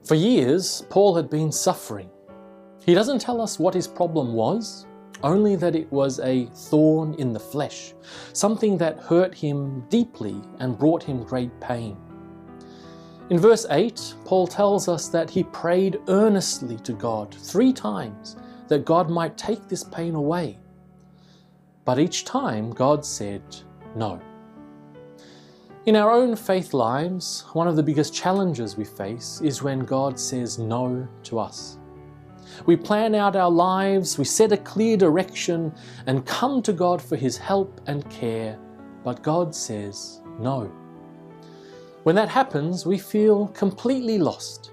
For years, Paul had been suffering. He doesn't tell us what his problem was, only that it was a thorn in the flesh, something that hurt him deeply and brought him great pain. In verse 8, Paul tells us that he prayed earnestly to God 3 times that God might take this pain away. But each time, God said no. In our own faith lives, one of the biggest challenges we face is when God says no to us. We plan out our lives, we set a clear direction and come to God for His help and care, but God says no. When that happens, we feel completely lost.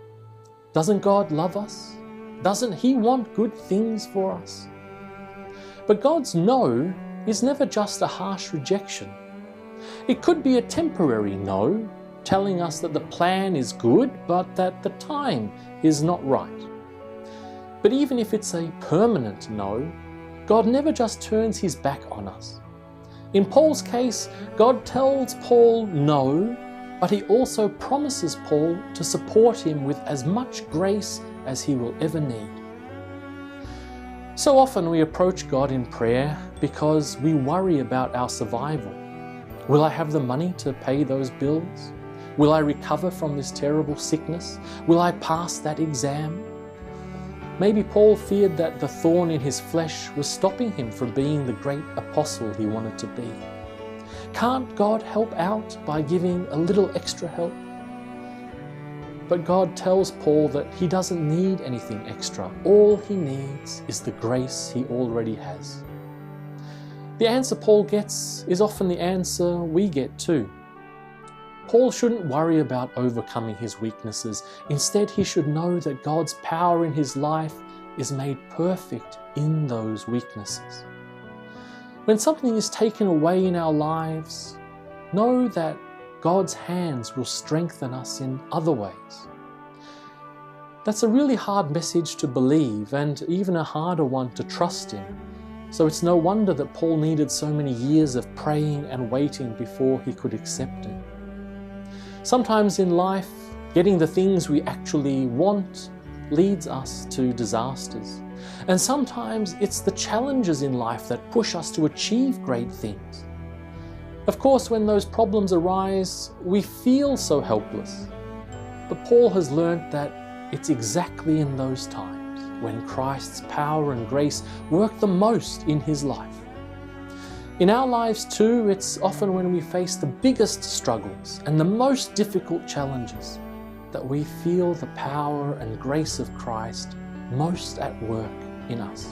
Doesn't God love us? Doesn't He want good things for us? But God's no is never just a harsh rejection. It could be a temporary no, telling us that the plan is good, but that the time is not right. But even if it's a permanent no, God never just turns His back on us. In Paul's case, God tells Paul no, but He also promises Paul to support him with as much grace as he will ever need. So often we approach God in prayer because we worry about our survival. Will I have the money to pay those bills? Will I recover from this terrible sickness? Will I pass that exam? Maybe Paul feared that the thorn in his flesh was stopping him from being the great apostle he wanted to be. Can't God help out by giving a little extra help? But God tells Paul that he doesn't need anything extra. All he needs is the grace he already has. The answer Paul gets is often the answer we get too. Paul shouldn't worry about overcoming his weaknesses. Instead, he should know that God's power in his life is made perfect in those weaknesses. When something is taken away in our lives, know that God's hands will strengthen us in other ways. That's a really hard message to believe and even a harder one to trust in. So it's no wonder that Paul needed so many years of praying and waiting before he could accept it. Sometimes in life, getting the things we actually want leads us to disasters. And sometimes it's the challenges in life that push us to achieve great things. Of course, when those problems arise, we feel so helpless. But Paul has learnt that it's exactly in those times when Christ's power and grace work the most in his life. In our lives too, it's often when we face the biggest struggles and the most difficult challenges that we feel the power and grace of Christ most at work in us.